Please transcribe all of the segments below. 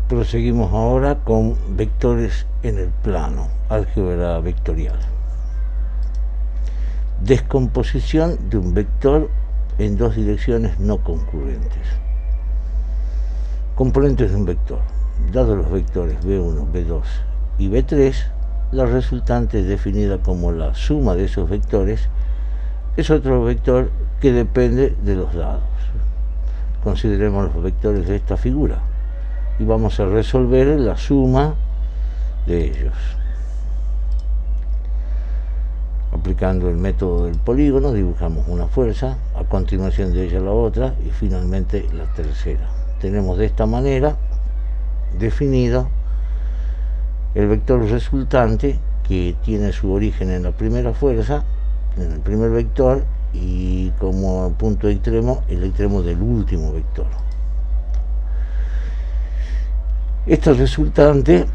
Proseguimos ahora con vectores en el plano, álgebra vectorial. Descomposición de un vector en dos direcciones no concurrentes. Componentes de un vector. Dados los vectores B1, B2 y B3, la resultante definida como la suma de esos vectores es otro vector que depende de los dados. Consideremos los vectores de esta figura y vamos a resolver la suma de ellos. Aplicando el método del polígono, dibujamos una fuerza, a continuación de ella la otra y finalmente la tercera. Tenemos de esta manera definido el vector resultante, que tiene su origen en la primera fuerza, en el primer vector, y como punto extremo, el extremo del último vector. Este resultante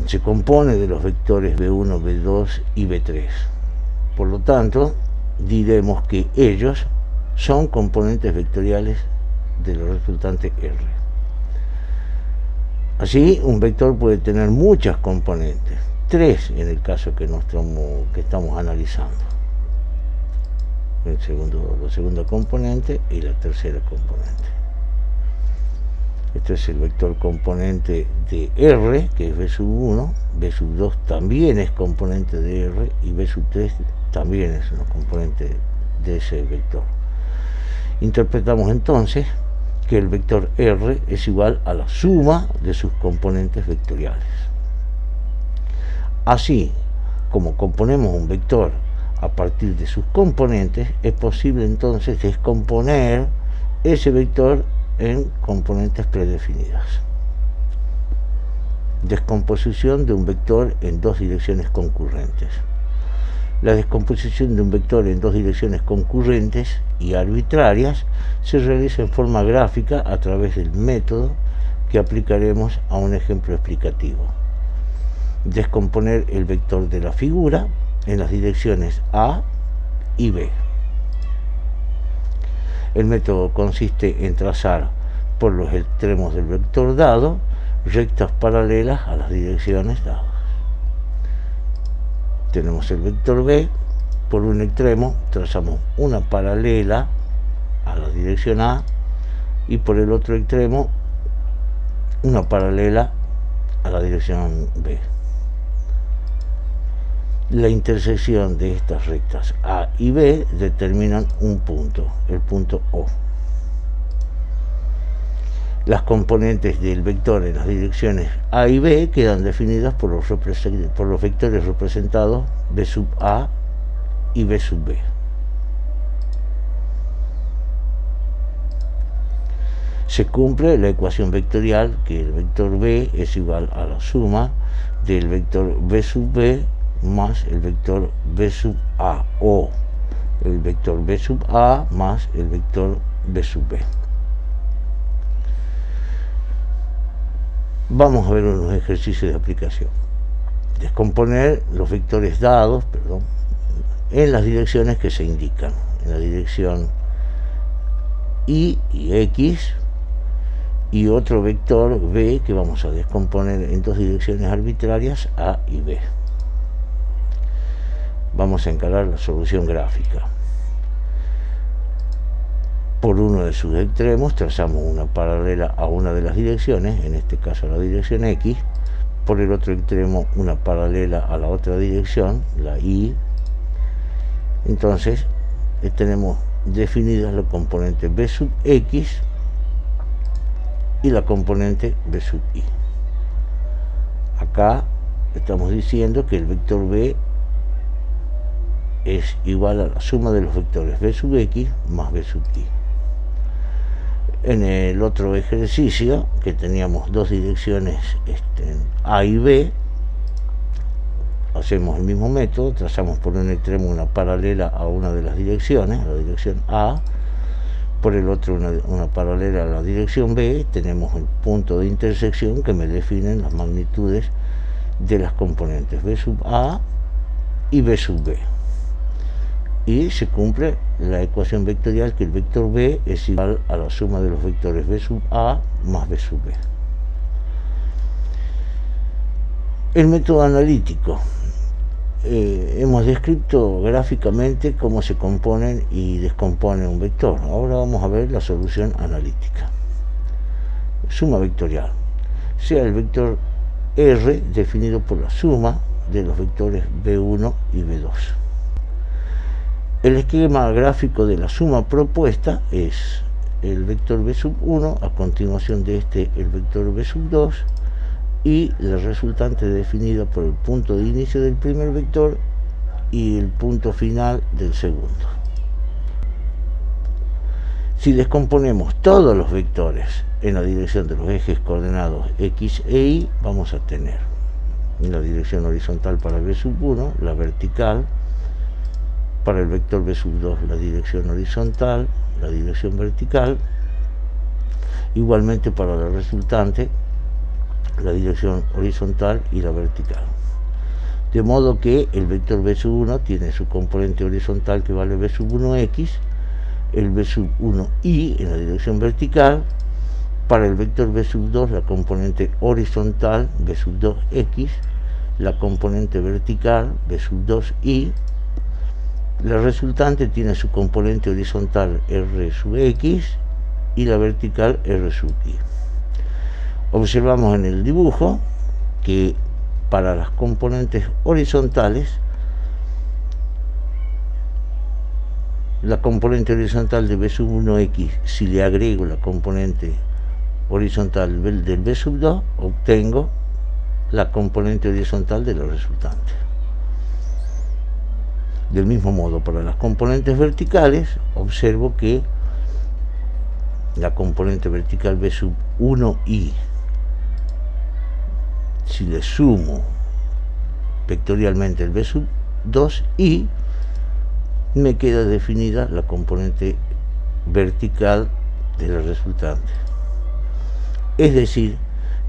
se compone de los vectores B1, B2 y B3. Por lo tanto, diremos que ellos son componentes vectoriales de la resultante R. Así, un vector puede tener muchas componentes, 3 en el caso que estamos analizando. La segunda componente y la tercera componente. Este es el vector componente de R, que es B sub 1, B sub 2 también es componente de R y B sub 3 también es una componente de ese vector. Interpretamos entonces que el vector R es igual a la suma de sus componentes vectoriales. Así como componemos un vector a partir de sus componentes, es posible entonces descomponer ese vector en componentes predefinidas. Descomposición de un vector en dos direcciones concurrentes. La descomposición de un vector en dos direcciones concurrentes y arbitrarias se realiza en forma gráfica a través del método que aplicaremos a un ejemplo explicativo. Descomponer el vector de la figura en las direcciones A y B. El método consiste en trazar por los extremos del vector dado rectas paralelas a las direcciones dadas. Tenemos el vector B, por un extremo trazamos una paralela a la dirección A y por el otro extremo una paralela a la dirección B. La intersección de estas rectas A y B determinan un punto, el punto O. Las componentes del vector en las direcciones A y B quedan definidas por los vectores representados B sub A y B sub B. Se cumple la ecuación vectorial que el vector B es igual a la suma del vector B sub B más el vector B sub A, o el vector B sub A más el vector B sub B. Vamos a ver unos ejercicios de aplicación. Descomponer los vectores dados, en las direcciones que se indican, en la dirección Y y X, y otro vector B que vamos a descomponer en dos direcciones arbitrarias, A y B. Vamos a encarar la solución gráfica. Por uno de sus extremos trazamos una paralela a una de las direcciones, en este caso a la dirección X. Por el otro extremo una paralela a la otra dirección, la Y. Entonces tenemos definidas la componente B sub X y la componente B sub Y. Acá estamos diciendo que el vector B es igual a la suma de los vectores B sub X más B sub Y. En el otro ejercicio, que teníamos dos direcciones A y B, hacemos el mismo método, trazamos por un extremo una paralela a una de las direcciones, a la dirección A, por el otro una paralela a la dirección B. Tenemos el punto de intersección que me definen las magnitudes de las componentes B sub A y B sub B. Y se cumple la ecuación vectorial que el vector B es igual a la suma de los vectores B sub A más B sub B. El método analítico. Hemos descrito gráficamente cómo se componen y descomponen un vector. Ahora vamos a ver la solución analítica. Suma vectorial. Sea el vector R definido por la suma de los vectores B1 y B2. El esquema gráfico de la suma propuesta es el vector B1, a continuación de este el vector B2 y la resultante definida por el punto de inicio del primer vector y el punto final del segundo. Si descomponemos todos los vectores en la dirección de los ejes coordenados X e Y, vamos a tener la dirección horizontal para B1, la vertical, para el vector B2 la dirección horizontal, la dirección vertical, igualmente para la resultante la dirección horizontal y la vertical. De modo que el vector B1 tiene su componente horizontal que vale B1X, el B1Y en la dirección vertical, para el vector B2 la componente horizontal B2X, la componente vertical B2Y, la resultante tiene su componente horizontal R(x) y la vertical R(y). Observamos en el dibujo que para las componentes horizontales, la componente horizontal de B1X, si le agrego la componente horizontal del B2, obtengo la componente horizontal de la resultante. Del mismo modo, para las componentes verticales, observo que la componente vertical B1Y, si le sumo vectorialmente el B2Y, me queda definida la componente vertical de la resultante. Es decir,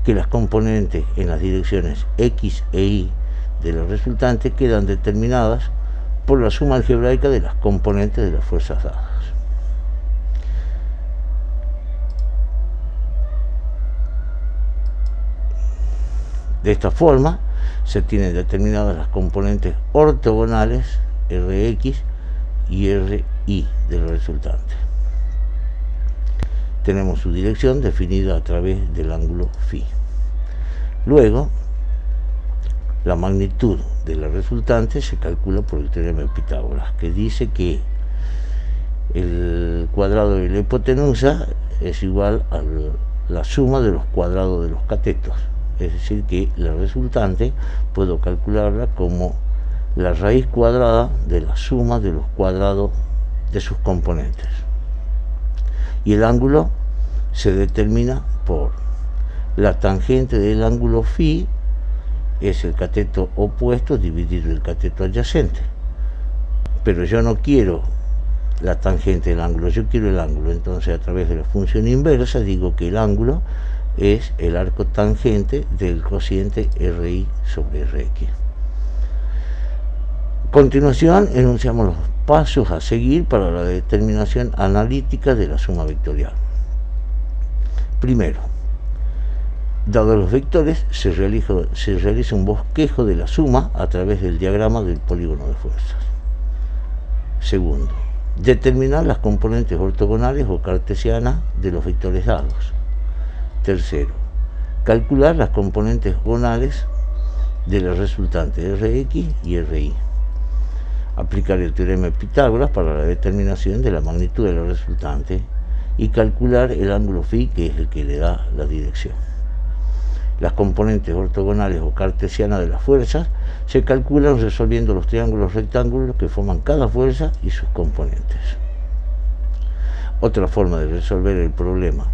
que las componentes en las direcciones X e Y de la resultante quedan determinadas por la suma algebraica de las componentes de las fuerzas dadas. De esta forma se tienen determinadas las componentes ortogonales Rx y Ri de la resultante. Tenemos su dirección definida a través del ángulo φ. Luego, la magnitud de la resultante se calcula por el teorema de Pitágoras, que dice que el cuadrado de la hipotenusa es igual a la suma de los cuadrados de los catetos. Es decir, que la resultante puedo calcularla como la raíz cuadrada de la suma de los cuadrados de sus componentes. Y el ángulo se determina por la tangente del ángulo φ, es el cateto opuesto dividido el cateto adyacente. Pero yo no quiero la tangente del ángulo, yo quiero el ángulo. Entonces, a través de la función inversa, digo que el ángulo es el arco tangente del cociente Ri sobre Rx. A continuación, enunciamos los pasos a seguir para la determinación analítica de la suma vectorial. Primero, dados los vectores, se realiza un bosquejo de la suma a través del diagrama del polígono de fuerzas. Segundo, determinar las componentes ortogonales o cartesianas de los vectores dados. Tercero, calcular las componentes gonales de la resultante Rx y Ri. Aplicar el teorema de Pitágoras para la determinación de la magnitud de la resultante y calcular el ángulo φ, que es el que le da la dirección. Las componentes ortogonales o cartesianas de las fuerzas se calculan resolviendo los triángulos rectángulos que forman cada fuerza y sus componentes. Otra forma de resolver el problema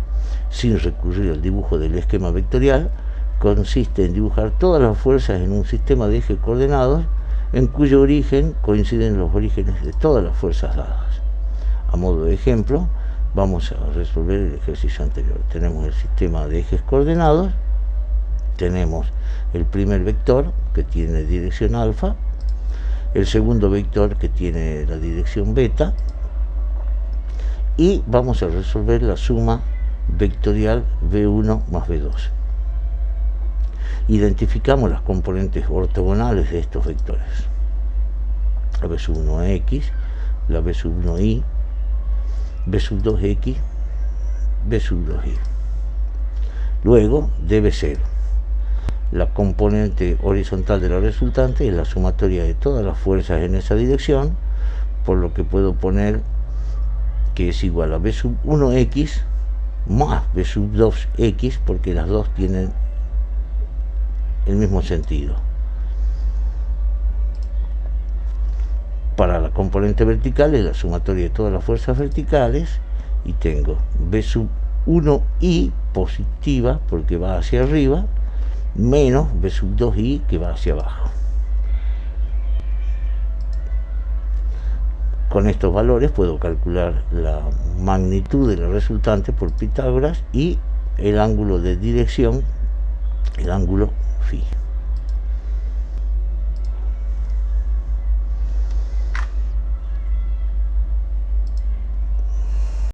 sin recurrir al dibujo del esquema vectorial consiste en dibujar todas las fuerzas en un sistema de ejes coordenados en cuyo origen coinciden los orígenes de todas las fuerzas dadas. A modo de ejemplo, vamos a resolver el ejercicio anterior. Tenemos el sistema de ejes coordenados, tenemos el primer vector que tiene dirección alfa, el segundo vector que tiene la dirección beta, y vamos a resolver la suma vectorial B1 más B2. Identificamos las componentes ortogonales de estos vectores. La b sub 1x, la b sub 1y, b sub 2x, b sub 2y. Luego debe ser la componente horizontal de la resultante es la sumatoria de todas las fuerzas en esa dirección, por lo que puedo poner que es igual a b sub 1x más b sub 2x, porque las dos tienen el mismo sentido. Para la componente vertical es la sumatoria de todas las fuerzas verticales, y tengo b sub 1y positiva porque va hacia arriba, menos b sub 2y que va hacia abajo. Con estos valores puedo calcular la magnitud de la resultante por Pitágoras y el ángulo de dirección, el ángulo φ.